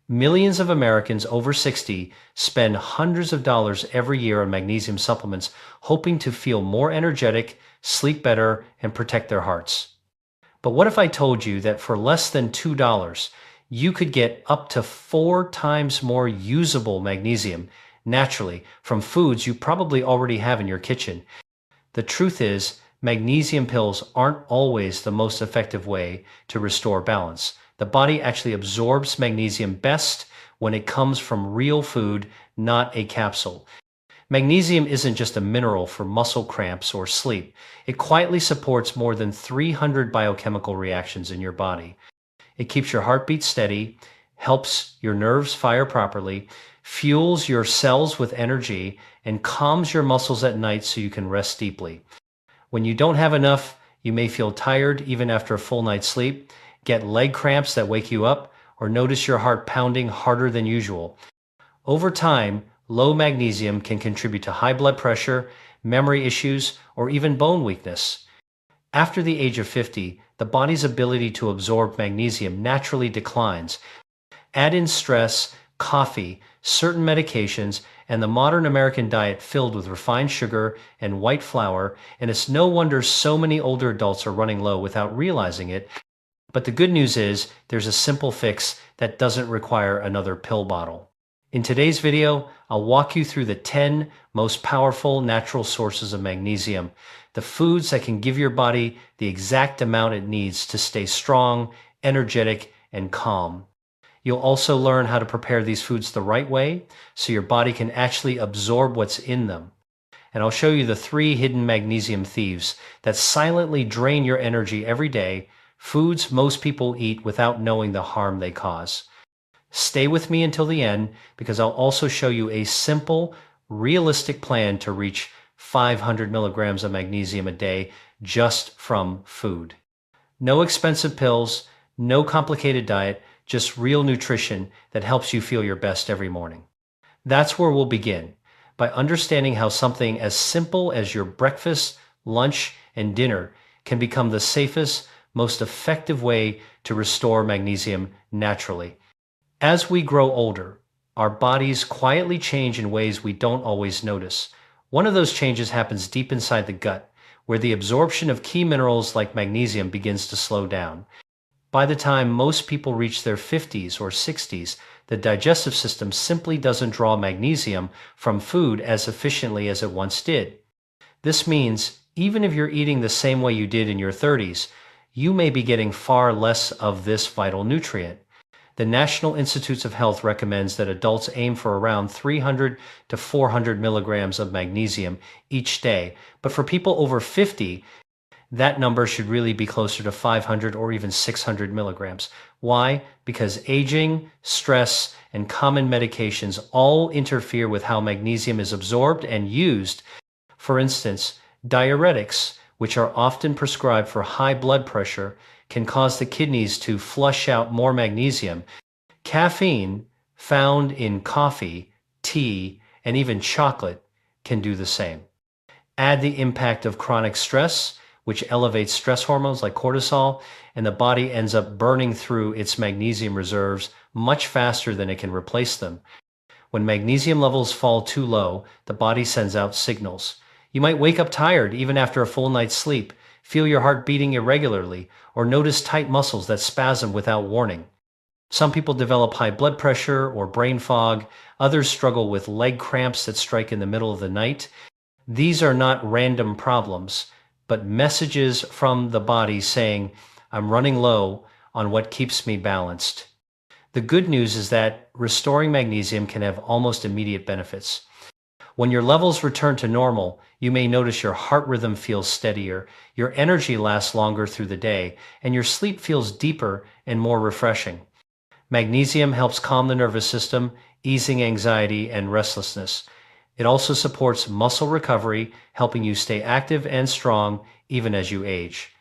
Millions of Americans over 60 spend hundreds of dollars every year on magnesium supplements, hoping to feel more energetic, sleep better, and protect their hearts. But what if I told you that for less than $2, you could get up to 4 times more usable magnesium naturally from foods you probably already have in your kitchen? The truth is, magnesium pills aren't always the most effective way to restore balance. The body actually absorbs magnesium best when it comes from real food, not a capsule. Magnesium isn't just a mineral for muscle cramps or sleep. It quietly supports more than 300 biochemical reactions in your body. It keeps your heartbeat steady, helps your nerves fire properly, fuels your cells with energy, and calms your muscles at night so you can rest deeply. When you don't have enough, you may feel tired even after a full night's sleep, get leg cramps that wake you up, or notice your heart pounding harder than usual. Over time, low magnesium can contribute to high blood pressure, memory issues, or even bone weakness. After the age of 50, the body's ability to absorb magnesium naturally declines. Add in stress, coffee, certain medications, and the modern American diet filled with refined sugar and white flour, and it's no wonder so many older adults are running low without realizing it. But the good news is there's a simple fix that doesn't require another pill bottle. In today's video, I'll walk you through the 10 most powerful natural sources of magnesium, the foods that can give your body the exact amount it needs to stay strong, energetic, and calm. You'll also learn how to prepare these foods the right way so your body can actually absorb what's in them. And I'll show you the 3 hidden magnesium thieves that silently drain your energy every day, foods most people eat without knowing the harm they cause. Stay with me until the end because I'll also show you a simple, realistic plan to reach 500 milligrams of magnesium a day just from food. No expensive pills, no complicated diet, just real nutrition that helps you feel your best every morning. That's where we'll begin, by understanding how something as simple as your breakfast, lunch, and dinner can become the safest, most effective way to restore magnesium naturally. As we grow older, our bodies quietly change in ways we don't always notice. One of those changes happens deep inside the gut, where the absorption of key minerals like magnesium begins to slow down. By the time most people reach their 50s or 60s, the digestive system simply doesn't draw magnesium from food as efficiently as it once did. This means even if you're eating the same way you did in your 30s, you may be getting far less of this vital nutrient. The National Institutes of Health recommends that adults aim for around 300 to 400 milligrams of magnesium each day, but for people over 50, that number should really be closer to 500 or even 600 milligrams. Why? Because aging, stress, and common medications all interfere with how magnesium is absorbed and used. For instance, diuretics, which are often prescribed for high blood pressure, can cause the kidneys to flush out more magnesium. Caffeine, found in coffee, tea, and even chocolate, can do the same. Add the impact of chronic stress, which elevates stress hormones like cortisol, and the body ends up burning through its magnesium reserves much faster than it can replace them. When magnesium levels fall too low, the body sends out signals. You might wake up tired even after a full night's sleep, feel your heart beating irregularly, or notice tight muscles that spasm without warning. Some people develop high blood pressure or brain fog. Others struggle with leg cramps that strike in the middle of the night. These are not random problems, but messages from the body saying, I'm running low on what keeps me balanced. The good news is that restoring magnesium can have almost immediate benefits. When your levels return to normal, you may notice your heart rhythm feels steadier, your energy lasts longer through the day, and your sleep feels deeper and more refreshing. Magnesium helps calm the nervous system, easing anxiety and restlessness. It also supports muscle recovery, helping you stay active and strong even as you age.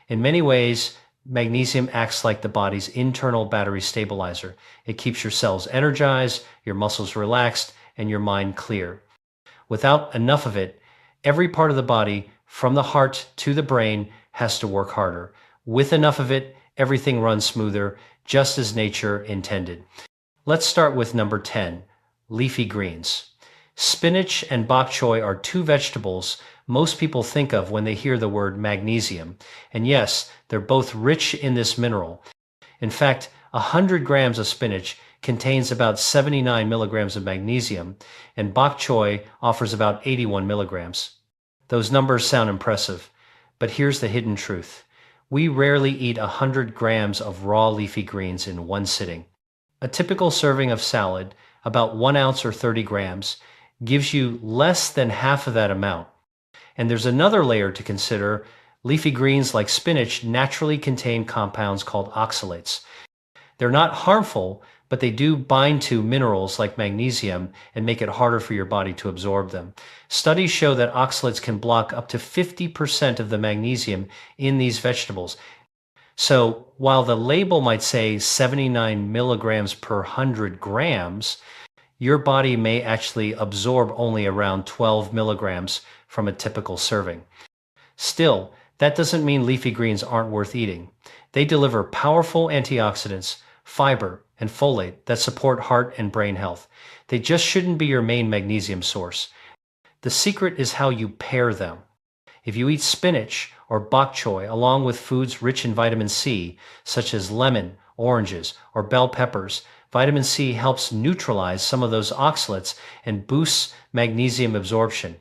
In many ways, magnesium acts like the body's internal battery stabilizer. It keeps your cells energized, your muscles relaxed, and your mind clear. Without enough of it, every part of the body, from the heart to the brain, has to work harder. With enough of it, everything runs smoother, just as nature intended. Let's start with number 10, leafy greens. Spinach and bok choy are two vegetables most people think of when they hear the word magnesium. And yes, they're both rich in this mineral. In fact, 100 grams of spinach contains about 79 milligrams of magnesium, and bok choy offers about 81 milligrams. Those numbers sound impressive, but here's the hidden truth. We rarely eat 100 grams of raw leafy greens in one sitting. A typical serving of salad, about 1 ounce or 30 grams, gives you less than half of that amount. And there's another layer to consider. Leafy greens like spinach naturally contain compounds called oxalates. They're not harmful, but they do bind to minerals like magnesium and make it harder for your body to absorb them. Studies show that oxalates can block up to 50% of the magnesium in these vegetables. So while the label might say 79 milligrams per 100 grams, your body may actually absorb only around 12 milligrams from a typical serving. Still, that doesn't mean leafy greens aren't worth eating. They deliver powerful antioxidants, fiber, and folate that support heart and brain health. They just shouldn't be your main magnesium source. The secret is how you pair them. If you eat spinach or bok choy along with foods rich in vitamin C, such as lemon, oranges, or bell peppers, vitamin C helps neutralize some of those oxalates and boosts magnesium absorption.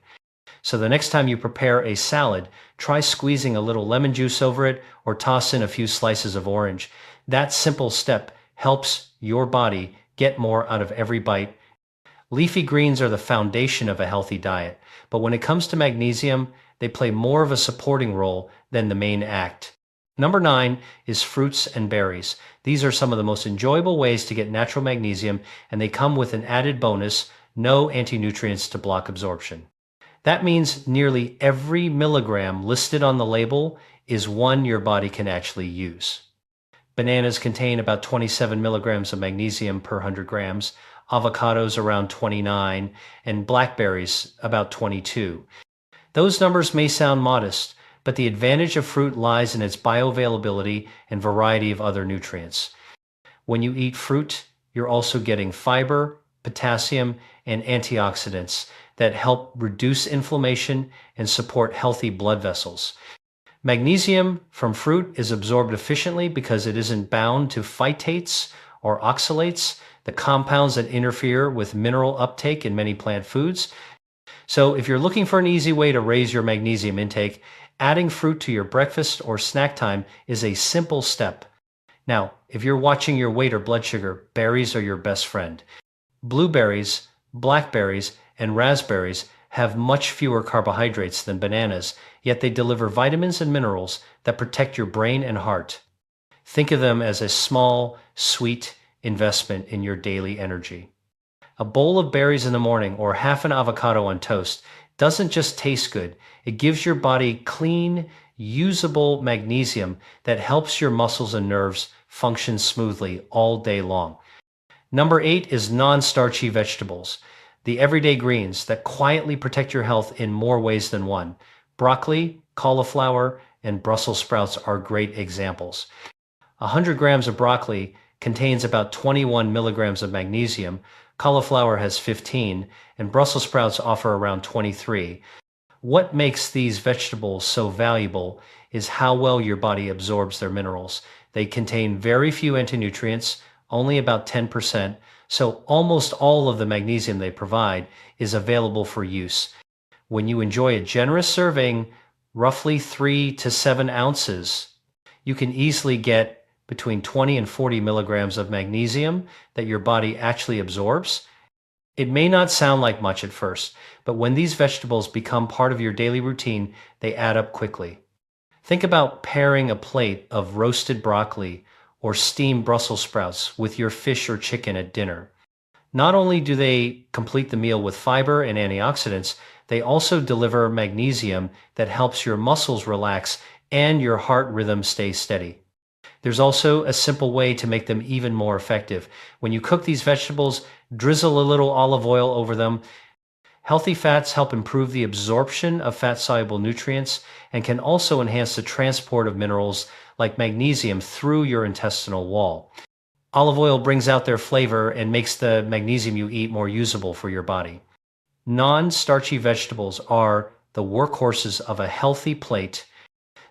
So the next time you prepare a salad, try squeezing a little lemon juice over it or toss in a few slices of orange. That simple step helps your body get more out of every bite. Leafy greens are the foundation of a healthy diet, but when it comes to magnesium, they play more of a supporting role than the main act. Number 9 is fruits and berries. These are some of the most enjoyable ways to get natural magnesium, and they come with an added bonus: no anti-nutrients to block absorption. That means nearly every milligram listed on the label is one your body can actually use. Bananas contain about 27 milligrams of magnesium per 100 grams, avocados around 29, and blackberries about 22. Those numbers may sound modest, but the advantage of fruit lies in its bioavailability and variety of other nutrients. When you eat fruit, you're also getting fiber, potassium, and antioxidants that help reduce inflammation and support healthy blood vessels. Magnesium from fruit is absorbed efficiently because it isn't bound to phytates or oxalates, the compounds that interfere with mineral uptake in many plant foods. So if you're looking for an easy way to raise your magnesium intake, adding fruit to your breakfast or snack time is a simple step. Now, if you're watching your weight or blood sugar, berries are your best friend. Blueberries, blackberries, and raspberries have much fewer carbohydrates than bananas, yet they deliver vitamins and minerals that protect your brain and heart. Think of them as a small, sweet investment in your daily energy. A bowl of berries in the morning or half an avocado on toast doesn't just taste good, it gives your body clean, usable magnesium that helps your muscles and nerves function smoothly all day long. Number 8 is non-starchy vegetables, the everyday greens that quietly protect your health in more ways than one. Broccoli, cauliflower, and Brussels sprouts are great examples. 100 grams of broccoli contains about 21 milligrams of magnesium, cauliflower has 15, and Brussels sprouts offer around 23. What makes these vegetables so valuable is how well your body absorbs their minerals. They contain very few antinutrients, only about 10%, so almost all of the magnesium they provide is available for use. When you enjoy a generous serving, roughly 3 to 7 ounces, you can easily get between 20 and 40 milligrams of magnesium that your body actually absorbs. It may not sound like much at first, but when these vegetables become part of your daily routine, they add up quickly. Think about pairing a plate of roasted broccoli or steamed Brussels sprouts with your fish or chicken at dinner. Not only do they complete the meal with fiber and antioxidants, they also deliver magnesium that helps your muscles relax and your heart rhythm stay steady. There's also a simple way to make them even more effective. When you cook these vegetables, drizzle a little olive oil over them. Healthy fats help improve the absorption of fat-soluble nutrients and can also enhance the transport of minerals like magnesium through your intestinal wall. Olive oil brings out their flavor and makes the magnesium you eat more usable for your body. Non-starchy vegetables are the workhorses of a healthy plate.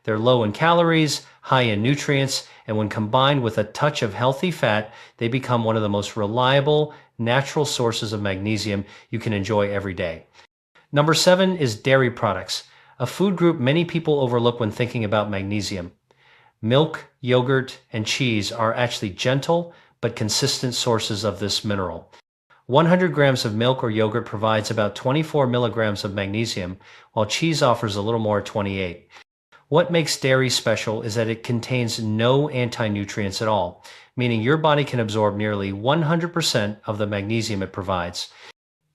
They're low in calories, high in nutrients, and when combined with a touch of healthy fat, they become one of the most reliable, natural sources of magnesium you can enjoy every day. Number 7 is dairy products, a food group many people overlook when thinking about magnesium. Milk, yogurt, and cheese are actually gentle but consistent sources of this mineral. 100 grams of milk or yogurt provides about 24 milligrams of magnesium, while cheese offers a little more, 28. What makes dairy special is that it contains no anti-nutrients at all, meaning your body can absorb nearly 100% of the magnesium it provides.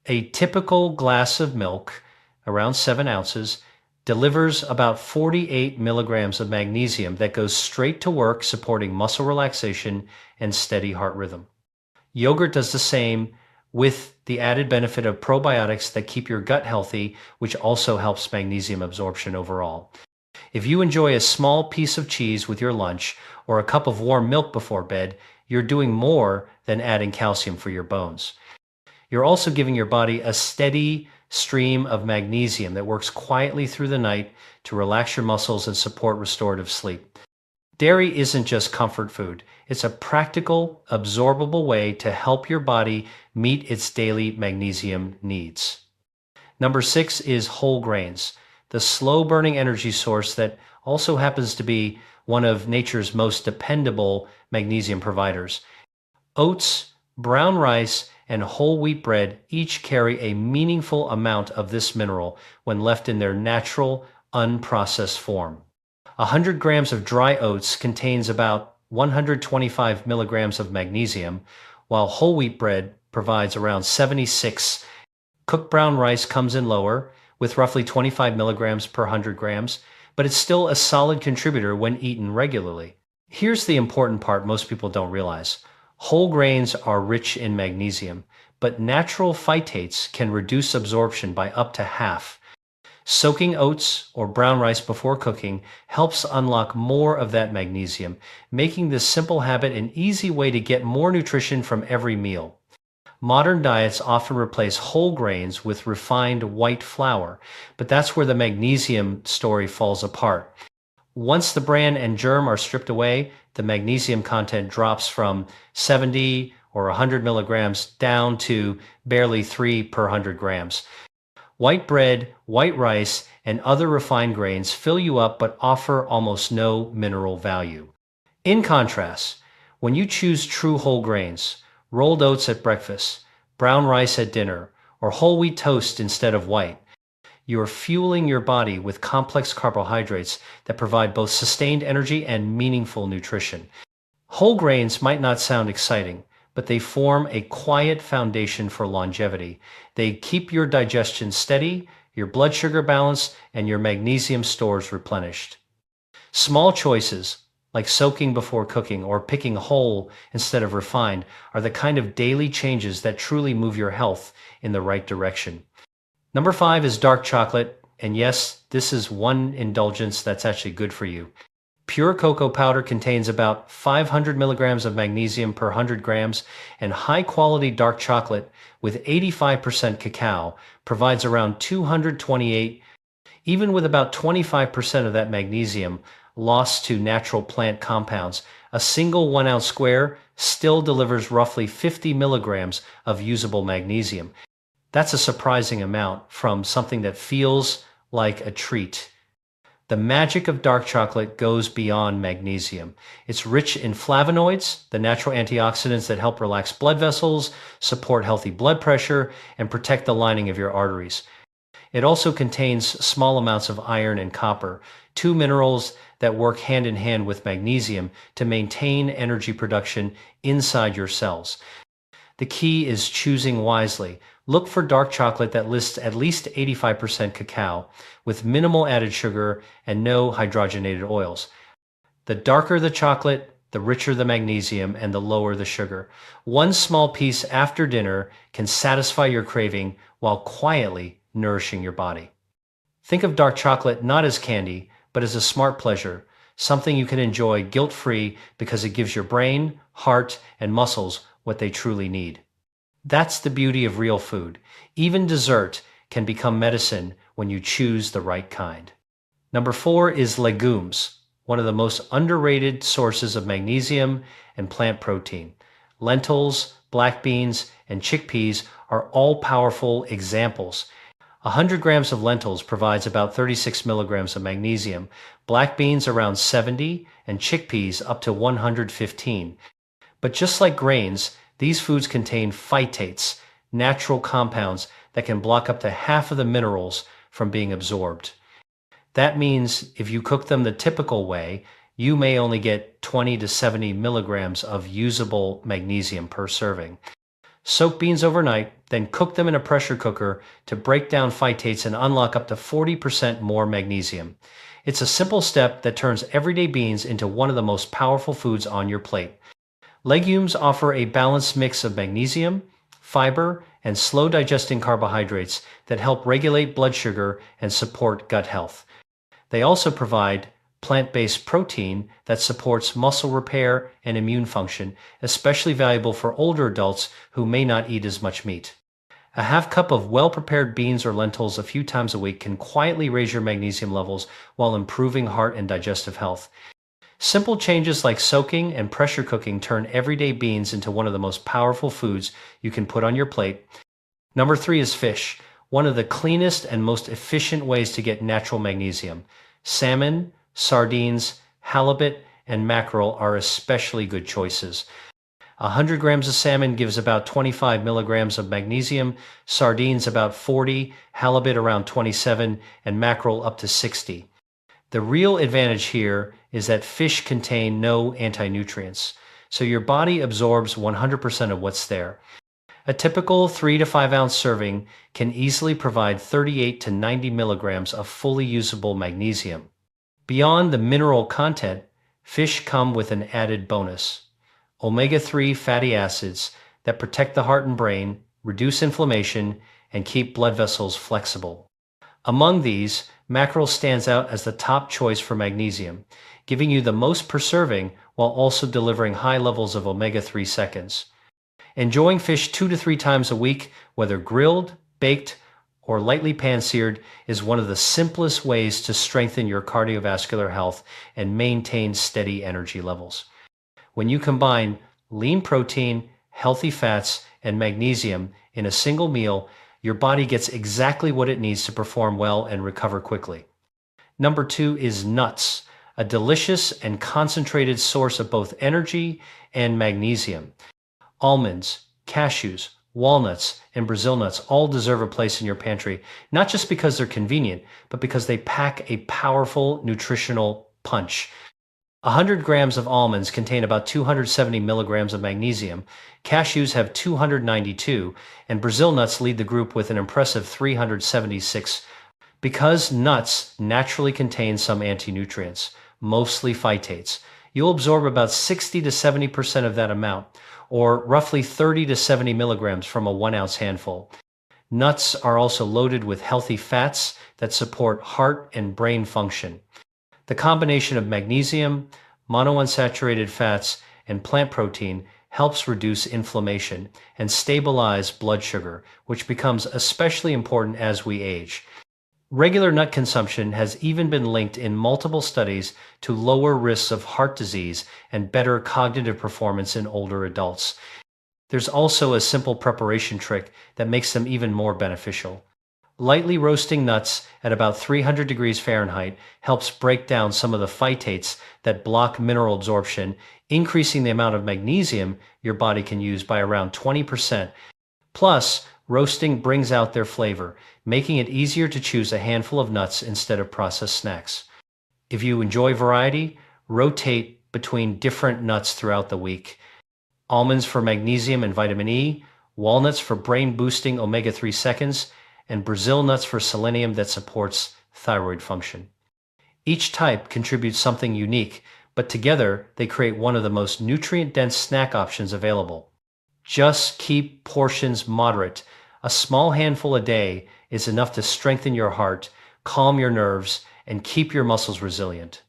A typical glass of milk, around 7 ounces, delivers about 48 milligrams of magnesium that goes straight to work supporting muscle relaxation and steady heart rhythm. Yogurt does the same, with the added benefit of probiotics that keep your gut healthy, which also helps magnesium absorption overall. If you enjoy a small piece of cheese with your lunch or a cup of warm milk before bed, you're doing more than adding calcium for your bones. You're also giving your body a steady stream of magnesium that works quietly through the night to relax your muscles and support restorative sleep. Dairy isn't just comfort food. It's a practical, absorbable way to help your body meet its daily magnesium needs. Number 6 is whole grains, the slow-burning energy source that also happens to be one of nature's most dependable magnesium providers. Oats, brown rice, and whole wheat bread each carry a meaningful amount of this mineral when left in their natural, unprocessed form. 100 grams of dry oats contains about 125 milligrams of magnesium, while whole wheat bread provides around 76. Cooked brown rice comes in lower, with roughly 25 milligrams per 100 grams, but it's still a solid contributor when eaten regularly. Here's the important part most people don't realize. Whole grains are rich in magnesium, but natural phytates can reduce absorption by up to half. Soaking oats or brown rice before cooking helps unlock more of that magnesium, making this simple habit an easy way to get more nutrition from every meal. Modern diets often replace whole grains with refined white flour, but that's where the magnesium story falls apart. Once the bran and germ are stripped away, the magnesium content drops from 70 or 100 milligrams down to barely 3 per 100 grams. White bread, white rice, and other refined grains fill you up but offer almost no mineral value. In contrast, when you choose true whole grains, rolled oats at breakfast, brown rice at dinner, or whole wheat toast instead of white, you are fueling your body with complex carbohydrates that provide both sustained energy and meaningful nutrition. Whole grains might not sound exciting, but they form a quiet foundation for longevity. They keep your digestion steady, your blood sugar balanced, and your magnesium stores replenished. Small choices, like soaking before cooking or picking whole instead of refined, are the kind of daily changes that truly move your health in the right direction. Number 5 is dark chocolate, and yes, this is one indulgence that's actually good for you. Pure cocoa powder contains about 500 milligrams of magnesium per 100 grams, and high-quality dark chocolate with 85% cacao provides around 228. Even with about 25% of that magnesium lost to natural plant compounds, a single 1-ounce square still delivers roughly 50 milligrams of usable magnesium. That's a surprising amount from something that feels like a treat. The magic of dark chocolate goes beyond magnesium. It's rich in flavonoids, the natural antioxidants that help relax blood vessels, support healthy blood pressure, and protect the lining of your arteries. It also contains small amounts of iron and copper, two minerals that work hand in hand with magnesium to maintain energy production inside your cells. The key is choosing wisely. Look for dark chocolate that lists at least 85% cacao, with minimal added sugar and no hydrogenated oils. The darker the chocolate, the richer the magnesium and the lower the sugar. One small piece after dinner can satisfy your craving while quietly nourishing your body. Think of dark chocolate not as candy, but as a smart pleasure, something you can enjoy guilt-free because it gives your brain, heart, and muscles what they truly need. That's the beauty of real food. Even dessert can become medicine when you choose the right kind. Number 4 is legumes, one of the most underrated sources of magnesium and plant protein. Lentils, black beans, and chickpeas are all powerful examples. 100 grams of lentils provides about 36 milligrams of magnesium, black beans around 70, and chickpeas up to 115. But just like grains, these foods contain phytates, natural compounds that can block up to half of the minerals from being absorbed. That means if you cook them the typical way, you may only get 20 to 70 milligrams of usable magnesium per serving. Soak beans overnight, then cook them in a pressure cooker to break down phytates and unlock up to 40% more magnesium. It's a simple step that turns everyday beans into one of the most powerful foods on your plate. Legumes offer a balanced mix of magnesium, fiber, and slow-digesting carbohydrates that help regulate blood sugar and support gut health. They also provide plant-based protein that supports muscle repair and immune function, especially valuable for older adults who may not eat as much meat. A half cup of well-prepared beans or lentils a few times a week can quietly raise your magnesium levels while improving heart and digestive health. Simple changes like soaking and pressure cooking turn everyday beans into one of the most powerful foods you can put on your plate. Number 3 is fish, one of the cleanest and most efficient ways to get natural magnesium. Salmon, sardines, halibut, and mackerel are especially good choices. 100 grams of salmon gives about 25 milligrams of magnesium, sardines about 40, halibut around 27, and mackerel up to 60. The real advantage here is that fish contain no anti-nutrients, so your body absorbs 100% of what's there. A typical 3 to 5 ounce serving can easily provide 38 to 90 milligrams of fully usable magnesium. Beyond the mineral content, fish come with an added bonus: omega-3 fatty acids that protect the heart and brain, reduce inflammation, and keep blood vessels flexible. Among these, mackerel stands out as the top choice for magnesium, giving you the most per serving while also delivering high levels of omega-3 seconds. Enjoying fish 2 to 3 times a week, whether grilled, baked, or lightly pan-seared, is one of the simplest ways to strengthen your cardiovascular health and maintain steady energy levels. When you combine lean protein, healthy fats, and magnesium in a single meal, your body gets exactly what it needs to perform well and recover quickly. Number 2 is nuts, a delicious and concentrated source of both energy and magnesium. Almonds, cashews, walnuts, and Brazil nuts all deserve a place in your pantry, not just because they're convenient, but because they pack a powerful nutritional punch. 100 grams of almonds contain about 270 milligrams of magnesium, cashews have 292, and Brazil nuts lead the group with an impressive 376. Because nuts naturally contain some anti-nutrients, mostly phytates, you'll absorb about 60 to 70% of that amount, or roughly 30 to 70 milligrams from a 1 ounce handful. Nuts are also loaded with healthy fats that support heart and brain function. The combination of magnesium, monounsaturated fats, and plant protein helps reduce inflammation and stabilize blood sugar, which becomes especially important as we age. Regular nut consumption has even been linked in multiple studies to lower risks of heart disease and better cognitive performance in older adults. There's also a simple preparation trick that makes them even more beneficial. Lightly roasting nuts at about 300 degrees Fahrenheit helps break down some of the phytates that block mineral absorption, increasing the amount of magnesium your body can use by around 20%. Plus, roasting brings out their flavor, making it easier to choose a handful of nuts instead of processed snacks. If you enjoy variety, rotate between different nuts throughout the week. Almonds for magnesium and vitamin E, walnuts for brain-boosting omega-3 seconds, and Brazil nuts for selenium that supports thyroid function. Each type contributes something unique, but together they create one of the most nutrient-dense snack options available. Just keep portions moderate. A small handful a day is enough to strengthen your heart, calm your nerves, and keep your muscles resilient.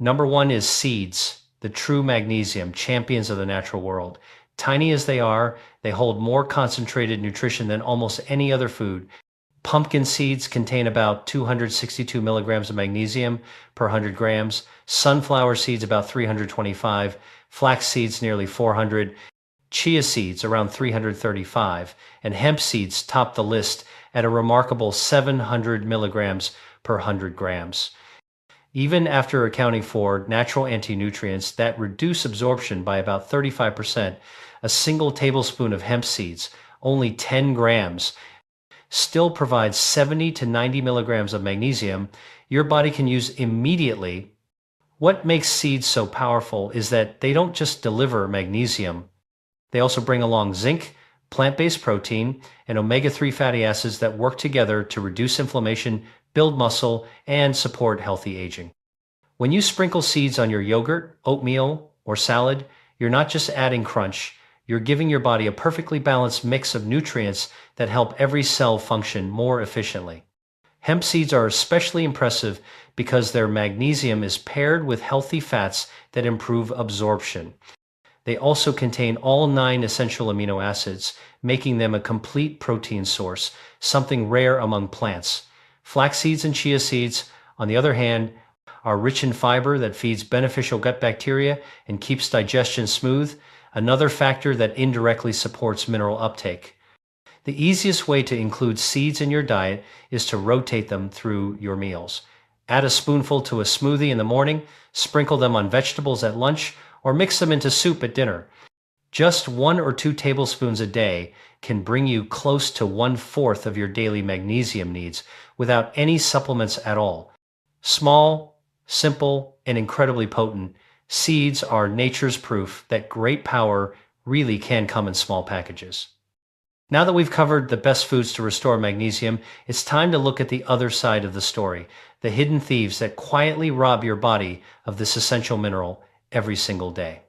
Number one is seeds, the true magnesium, champions of the natural world. Tiny as they are, they hold more concentrated nutrition than almost any other food. Pumpkin seeds contain about 262 milligrams of magnesium per 100 grams, sunflower seeds about 325, flax seeds nearly 400, chia seeds around 335, and hemp seeds top the list at a remarkable 700 milligrams per 100 grams. Even after accounting for natural anti-nutrients that reduce absorption by about 35%, a single tablespoon of hemp seeds, only 10 grams, still provides 70 to 90 milligrams of magnesium your body can use immediately. What makes seeds so powerful is that they don't just deliver magnesium, they also bring along zinc, plant-based protein, and omega-3 fatty acids that work together to reduce inflammation, build muscle, and support healthy aging. When you sprinkle seeds on your yogurt, oatmeal, or salad, you're not just adding crunch, you're giving your body a perfectly balanced mix of nutrients that help every cell function more efficiently. Hemp seeds are especially impressive because their magnesium is paired with healthy fats that improve absorption. They also contain all 9 essential amino acids, making them a complete protein source, something rare among plants. Flax seeds and chia seeds, on the other hand, are rich in fiber that feeds beneficial gut bacteria and keeps digestion smooth, another factor that indirectly supports mineral uptake. The easiest way to include seeds in your diet is to rotate them through your meals. Add a spoonful to a smoothie in the morning, sprinkle them on vegetables at lunch, or mix them into soup at dinner. Just 1 or 2 tablespoons a day can bring you close to 1/4 of your daily magnesium needs without any supplements at all. Small, simple, and incredibly potent, seeds are nature's proof that great power really can come in small packages. Now that we've covered the best foods to restore magnesium, it's time to look at the other side of the story, the hidden thieves that quietly rob your body of this essential mineral every single day.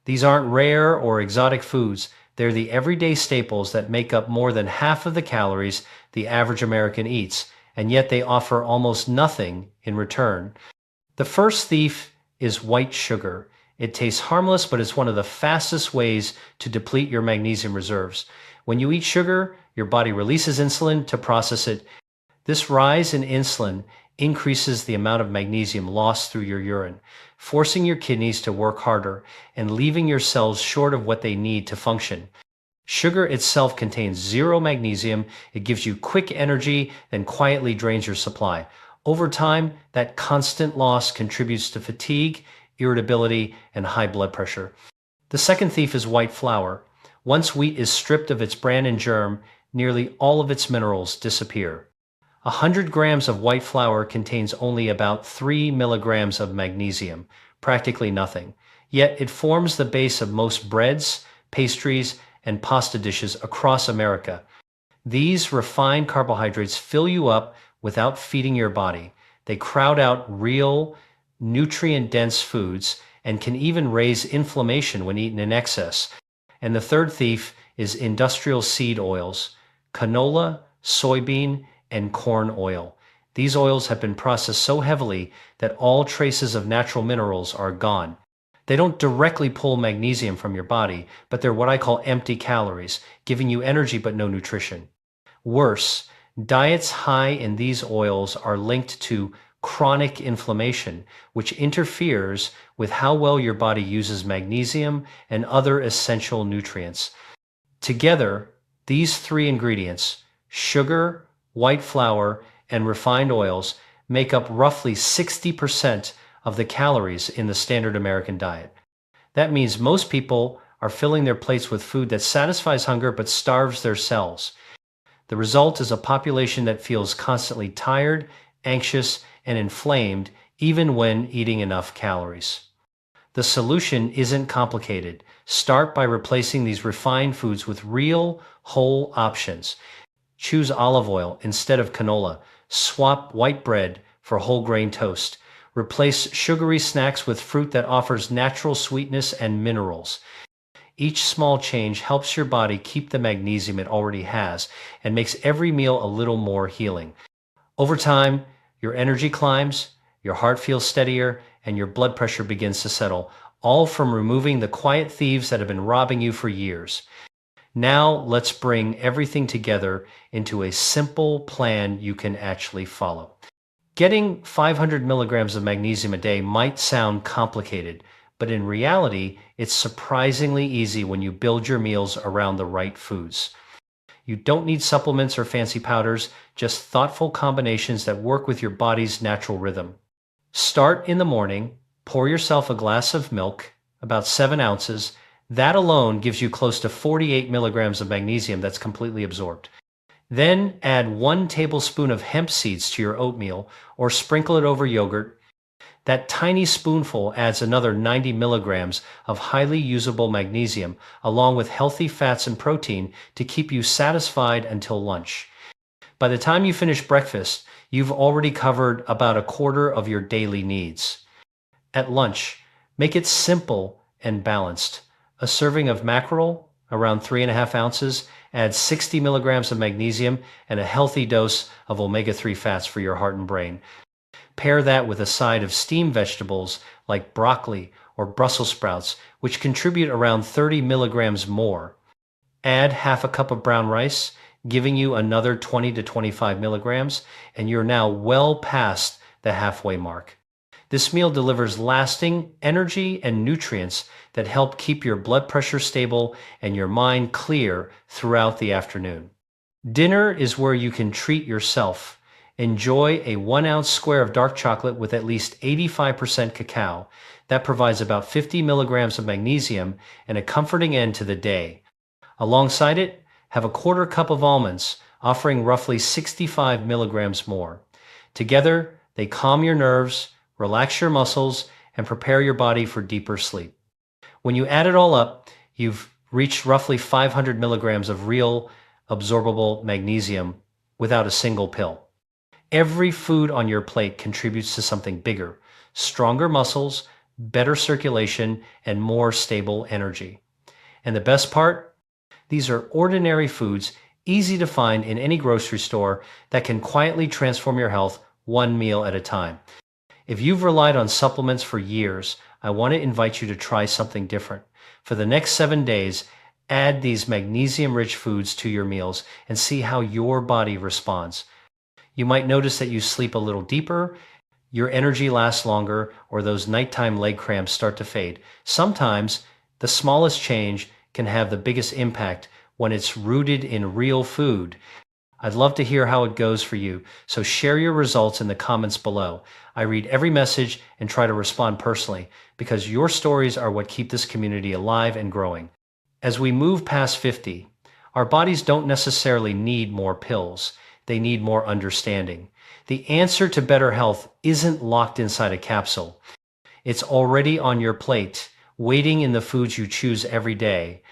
These aren't rare or exotic foods, they're the everyday staples that make up more than half of the calories the average American eats, and yet they offer almost nothing in return. The first thief is white sugar. It tastes harmless, but it's one of the fastest ways to deplete your magnesium reserves. When you eat sugar, your body releases insulin to process it. This rise in insulin increases the amount of magnesium lost through your urine, forcing your kidneys to work harder and leaving your cells short of what they need to function. Sugar itself contains zero magnesium. It gives you quick energy, then quietly drains your supply. Over time, that constant loss contributes to fatigue, irritability, and high blood pressure. The second thief is white flour. Once wheat is stripped of its bran and germ, nearly all of its minerals disappear. 100 grams of white flour contains only about 3 milligrams of magnesium, practically nothing. Yet it forms the base of most breads, pastries, and pasta dishes across America. These refined carbohydrates fill you up without feeding your body. They crowd out real, nutrient-dense foods and can even raise inflammation when eaten in excess. And the third thief is industrial seed oils, canola, soybean, and corn oil. These oils have been processed so heavily that all traces of natural minerals are gone. They don't directly pull magnesium from your body, but they're what I call empty calories, giving you energy but no nutrition. Worse, diets high in these oils are linked to chronic inflammation, which interferes with how well your body uses magnesium and other essential nutrients. Together, these 3 ingredients, sugar, white flour, and refined oils, make up roughly 60% of the calories in the standard American diet. That means most people are filling their plates with food that satisfies hunger but starves their cells. The result is a population that feels constantly tired, anxious, and inflamed even when eating enough calories. The solution isn't complicated. Start by replacing these refined foods with real, whole options. Choose olive oil instead of canola. Swap white bread for whole grain toast. Replace sugary snacks with fruit that offers natural sweetness and minerals. Each small change helps your body keep the magnesium it already has and makes every meal a little more healing. Over time, your energy climbs, your heart feels steadier, and your blood pressure begins to settle, all from removing the quiet thieves that have been robbing you for years. Now let's bring everything together into a simple plan you can actually follow. Getting 500 milligrams of magnesium a day might sound complicated, but in reality, it's surprisingly easy when you build your meals around the right foods. You don't need supplements or fancy powders, just thoughtful combinations that work with your body's natural rhythm. Start in the morning, pour yourself a glass of milk, about 7 ounces. That alone gives you close to 48 milligrams of magnesium that's completely absorbed. Then add 1 tablespoon of hemp seeds to your oatmeal or sprinkle it over yogurt. That tiny spoonful adds another 90 milligrams of highly usable magnesium, along with healthy fats and protein to keep you satisfied until lunch. By the time you finish breakfast, you've already covered about a quarter of your daily needs. At lunch, make it simple and balanced. A serving of mackerel, around 3.5 ounces, adds 60 milligrams of magnesium and a healthy dose of omega-3 fats for your heart and brain. Pair that with a side of steamed vegetables like broccoli or Brussels sprouts, which contribute around 30 milligrams more. Add half a cup of brown rice, giving you another 20 to 25 milligrams, and you're now well past the halfway mark. This meal delivers lasting energy and nutrients that help keep your blood pressure stable and your mind clear throughout the afternoon. Dinner is where you can treat yourself. Enjoy a 1-ounce square of dark chocolate with at least 85% cacao. That provides about 50 milligrams of magnesium and a comforting end to the day. Alongside it, have a quarter cup of almonds, offering roughly 65 milligrams more. Together, they calm your nerves, relax your muscles, and prepare your body for deeper sleep. When you add it all up, you've reached roughly 500 milligrams of real absorbable magnesium without a single pill. Every food on your plate contributes to something bigger: stronger muscles, better circulation, and more stable energy. And the best part? These are ordinary foods, easy to find in any grocery store, that can quietly transform your health one meal at a time. If you've relied on supplements for years, I want to invite you to try something different. For the next 7 days, add these magnesium-rich foods to your meals and see how your body responds. You might notice that you sleep a little deeper, your energy lasts longer, or those nighttime leg cramps start to fade. Sometimes, the smallest change can have the biggest impact when it's rooted in real food. I'd love to hear how it goes for you, so share your results in the comments below. I read every message and try to respond personally, because your stories are what keep this community alive and growing. As we move past 50, our bodies don't necessarily need more pills. They need more understanding. The answer to better health isn't locked inside a capsule. It's already on your plate, waiting in the foods you choose every day.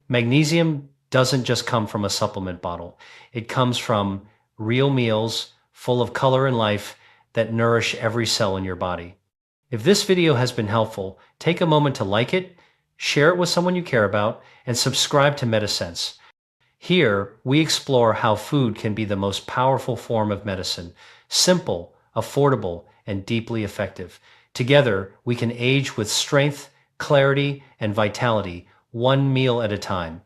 Magnesium doesn't just come from a supplement bottle. It comes from real meals full of color and life that nourish every cell in your body. If this video has been helpful, take a moment to like it, share it with someone you care about, and subscribe to MediSense. Here, we explore how food can be the most powerful form of medicine: simple, affordable, and deeply effective. Together, we can age with strength, clarity, and vitality, one meal at a time.